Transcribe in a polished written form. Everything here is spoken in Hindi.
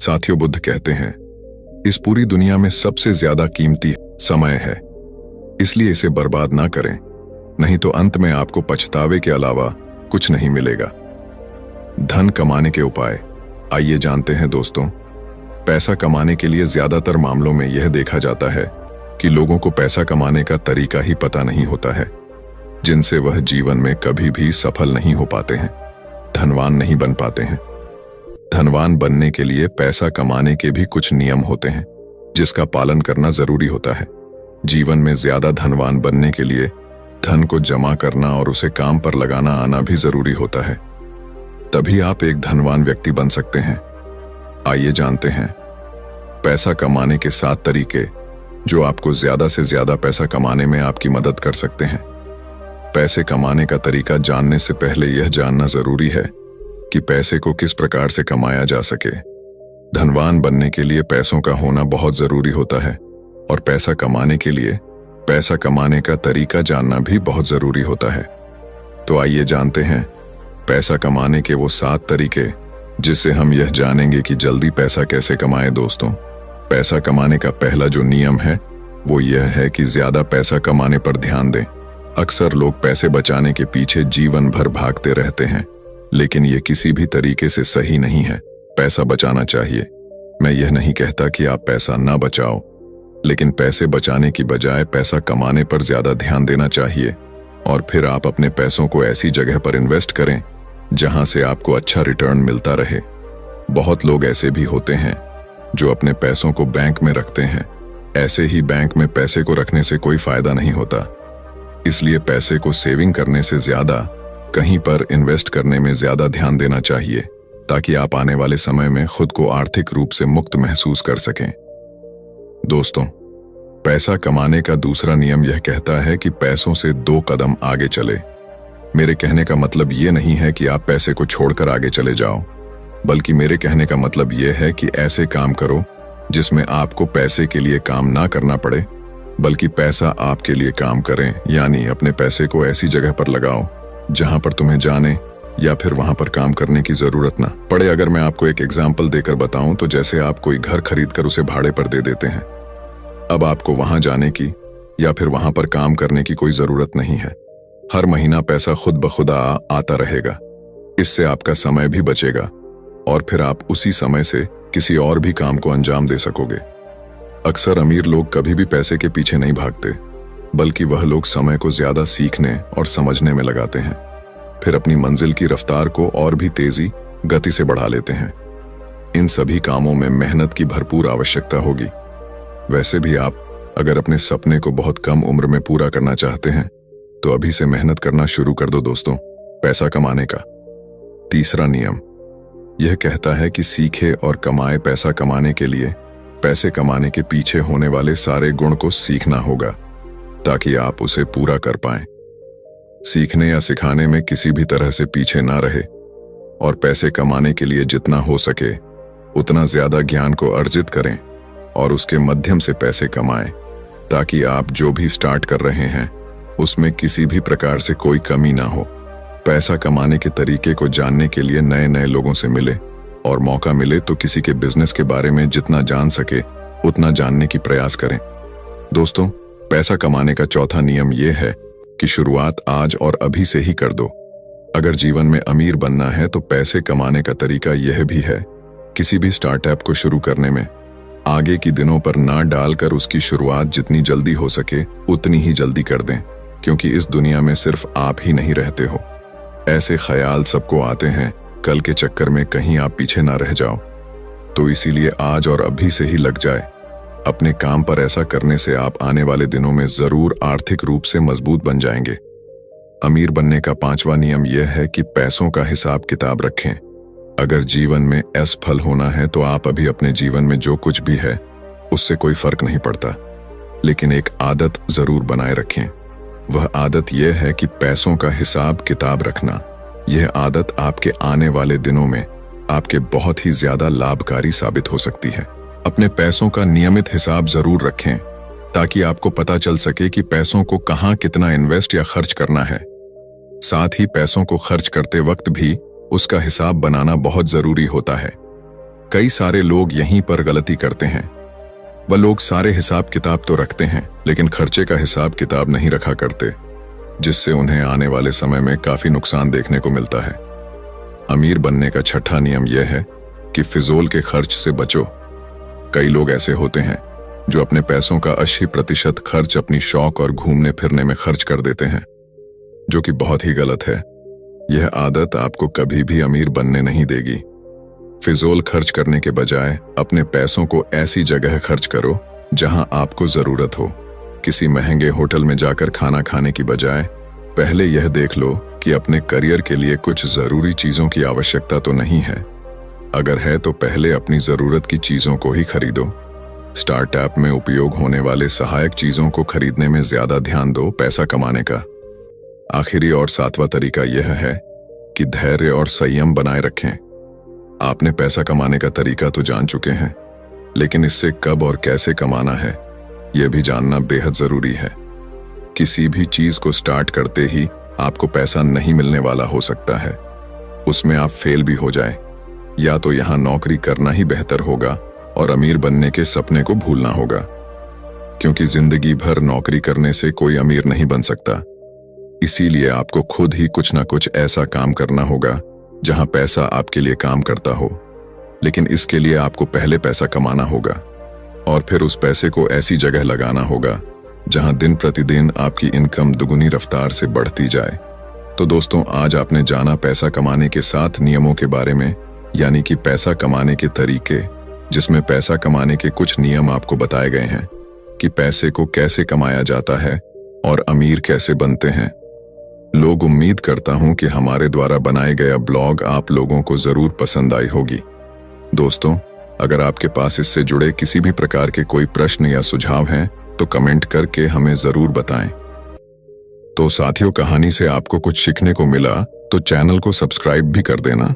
साथियों, बुद्ध कहते हैं, इस पूरी दुनिया में सबसे ज्यादा कीमती समय है, इसलिए इसे बर्बाद ना करें, नहीं तो अंत में आपको पछतावे के अलावा कुछ नहीं मिलेगा। धन कमाने के उपाय आइए जानते हैं दोस्तों। पैसा कमाने के लिए ज्यादातर मामलों में यह देखा जाता है कि लोगों को पैसा कमाने का तरीका ही पता नहीं होता है, जिनसे वह जीवन में कभी भी सफल नहीं हो पाते हैं, धनवान नहीं बन पाते हैं। धनवान बनने के लिए पैसा कमाने के भी कुछ नियम होते हैं, जिसका पालन करना जरूरी होता है। जीवन में ज्यादा धनवान बनने के लिए धन को जमा करना और उसे काम पर लगाना आना भी जरूरी होता है, तभी आप एक धनवान व्यक्ति बन सकते हैं। आइए जानते हैं पैसा कमाने के 7 तरीके जो आपको ज्यादा से ज्यादा पैसा कमाने में आपकी मदद कर सकते हैं। पैसे कमाने का तरीका जानने से पहले यह जानना जरूरी है कि पैसे को किस प्रकार से कमाया जा सके। धनवान बनने के लिए पैसों का होना बहुत जरूरी होता है और पैसा कमाने के लिए पैसा कमाने का तरीका जानना भी बहुत जरूरी होता है। तो आइए जानते हैं पैसा कमाने के वो 7 तरीके, जिससे हम यह जानेंगे कि जल्दी पैसा कैसे कमाएं। दोस्तों, पैसा कमाने का पहला जो नियम है वो यह है कि ज्यादा पैसा कमाने पर ध्यान दें। अक्सर लोग पैसे बचाने के पीछे जीवन भर भागते रहते हैं, लेकिन ये किसी भी तरीके से सही नहीं है। पैसा बचाना चाहिए। मैं यह नहीं कहता कि आप पैसा ना बचाओ, लेकिन पैसे बचाने की बजाय पैसा कमाने पर ज्यादा ध्यान देना चाहिए और फिर आप अपने पैसों को ऐसी जगह पर इन्वेस्ट करें जहां से आपको अच्छा रिटर्न मिलता रहे। बहुत लोग ऐसे भी होते हैं जो अपने पैसों को बैंक में रखते हैं। ऐसे ही बैंक में पैसे को रखने से कोई फायदा नहीं होता, इसलिए पैसे को सेविंग करने से ज्यादा कहीं पर इन्वेस्ट करने में ज्यादा ध्यान देना चाहिए, ताकि आप आने वाले समय में खुद को आर्थिक रूप से मुक्त महसूस कर सकें। दोस्तों, पैसा कमाने का दूसरा नियम यह कहता है कि पैसों से 2 कदम आगे चले। मेरे कहने का मतलब ये नहीं है कि आप पैसे को छोड़कर आगे चले जाओ, बल्कि मेरे कहने का मतलब यह है कि ऐसे काम करो जिसमें आपको पैसे के लिए काम ना करना पड़े, बल्कि पैसा आपके लिए काम करें। यानी अपने पैसे को ऐसी जगह पर लगाओ जहां पर तुम्हें जाने या फिर वहां पर काम करने की जरूरत ना पड़े। अगर मैं आपको एक एग्जाम्पल देकर बताऊं तो जैसे आप कोई घर खरीदकर उसे भाड़े पर दे देते हैं। अब आपको वहां जाने की या फिर वहां पर काम करने की कोई जरूरत नहीं है। हर महीना पैसा खुद ब खुदा आता रहेगा। इससे आपका समय भी बचेगा और फिर आप उसी समय से किसी और भी काम को अंजाम दे सकोगे। अक्सर अमीर लोग कभी भी पैसे के पीछे नहीं भागते, बल्कि वह लोग समय को ज्यादा सीखने और समझने में लगाते हैं, फिर अपनी मंजिल की रफ्तार को और भी तेजी गति से बढ़ा लेते हैं। इन सभी कामों में मेहनत की भरपूर आवश्यकता होगी। वैसे भी आप अगर अपने सपने को बहुत कम उम्र में पूरा करना चाहते हैं तो अभी से मेहनत करना शुरू कर दो। दोस्तों, पैसा कमाने का तीसरा नियम यह कहता है कि सीखे और कमाए। पैसा कमाने के लिए पैसे कमाने के पीछे होने वाले सारे गुण को सीखना होगा, ताकि आप उसे पूरा कर पाएं। सीखने या सिखाने में किसी भी तरह से पीछे ना रहे और पैसे कमाने के लिए जितना हो सके उतना ज्यादा ज्ञान को अर्जित करें और उसके माध्यम से पैसे कमाएं, ताकि आप जो भी स्टार्ट कर रहे हैं उसमें किसी भी प्रकार से कोई कमी ना हो। पैसा कमाने के तरीके को जानने के लिए नए नए लोगों से मिले और मौका मिले तो किसी के बिजनेस के बारे में जितना जान सके उतना जानने की प्रयास करें। दोस्तों, पैसा कमाने का चौथा नियम यह है कि शुरुआत आज और अभी से ही कर दो। अगर जीवन में अमीर बनना है तो पैसे कमाने का तरीका यह भी है, किसी भी स्टार्टअप को शुरू करने में आगे की दिनों पर ना डालकर उसकी शुरुआत जितनी जल्दी हो सके उतनी ही जल्दी कर दें, क्योंकि इस दुनिया में सिर्फ आप ही नहीं रहते हो। ऐसे ख्याल सबको आते हैं, कल के चक्कर में कहीं आप पीछे ना रह जाओ। तो इसीलिए आज और अभी से ही लग जाए अपने काम पर। ऐसा करने से आप आने वाले दिनों में जरूर आर्थिक रूप से मजबूत बन जाएंगे। अमीर बनने का 5वां नियम यह है कि पैसों का हिसाब किताब रखें। अगर जीवन में असफल होना है तो आप अभी अपने जीवन में जो कुछ भी है उससे कोई फर्क नहीं पड़ता, लेकिन एक आदत जरूर बनाए रखें। वह आदत यह है कि पैसों का हिसाब किताब रखना। यह आदत आपके आने वाले दिनों में आपके बहुत ही ज्यादा लाभकारी साबित हो सकती है। अपने पैसों का नियमित हिसाब जरूर रखें, ताकि आपको पता चल सके कि पैसों को कहां कितना इन्वेस्ट या खर्च करना है। साथ ही पैसों को खर्च करते वक्त भी उसका हिसाब बनाना बहुत जरूरी होता है। कई सारे लोग यहीं पर गलती करते हैं। वह लोग सारे हिसाब किताब तो रखते हैं, लेकिन खर्चे का हिसाब किताब नहीं रखा करते, जिससे उन्हें आने वाले समय में काफी नुकसान देखने को मिलता है। अमीर बनने का छठा नियम यह है कि फिजूल के खर्च से बचो। कई लोग ऐसे होते हैं जो अपने पैसों का 80% खर्च अपनी शौक और घूमने फिरने में खर्च कर देते हैं, जो कि बहुत ही गलत है। यह आदत आपको कभी भी अमीर बनने नहीं देगी। फिजूल खर्च करने के बजाय अपने पैसों को ऐसी जगह खर्च करो जहां आपको जरूरत हो। किसी महंगे होटल में जाकर खाना खाने की बजाय पहले यह देख लो कि अपने करियर के लिए कुछ जरूरी चीजों की आवश्यकता तो नहीं है। अगर है तो पहले अपनी जरूरत की चीजों को ही खरीदो। स्टार्टअप में उपयोग होने वाले सहायक चीजों को खरीदने में ज्यादा ध्यान दो पैसा कमाने का। आखिरी और सातवां तरीका यह है कि धैर्य और संयम बनाए रखें। आपने पैसा कमाने का तरीका तो जान चुके हैं, लेकिन इससे कब और कैसे कमाना है यह भी जानना बेहद जरूरी है। किसी भी चीज को स्टार्ट करते ही आपको पैसा नहीं मिलने वाला हो सकता है। उसमें आप फेल भी हो जाए, या तो यहां नौकरी करना ही बेहतर होगा और अमीर बनने के सपने को भूलना होगा, क्योंकि जिंदगी भर नौकरी करने से कोई अमीर नहीं बन सकता। इसीलिए आपको खुद ही कुछ ना कुछ ऐसा काम करना होगा जहां पैसा आपके लिए काम करता हो। लेकिन इसके लिए आपको पहले पैसा कमाना होगा और फिर उस पैसे को ऐसी जगह लगाना होगा जहां दिन प्रतिदिन आपकी इनकम दुगुनी रफ्तार से बढ़ती जाए। तो दोस्तों, आज आपने जाना पैसा कमाने के 7 नियमों के बारे में, यानी कि पैसा कमाने के तरीके, जिसमें पैसा कमाने के कुछ नियम आपको बताए गए हैं कि पैसे को कैसे कमाया जाता है और अमीर कैसे बनते हैं। लोग उम्मीद करता हूं कि हमारे द्वारा बनाया गया ब्लॉग आप लोगों को जरूर पसंद आई होगी। दोस्तों, अगर आपके पास इससे जुड़े किसी भी प्रकार के कोई प्रश्न या सुझाव हैं तो कमेंट करके हमें जरूर बताएं। तो साथियों, कहानी से आपको कुछ सीखने को मिला तो चैनल को सब्सक्राइब भी कर देना।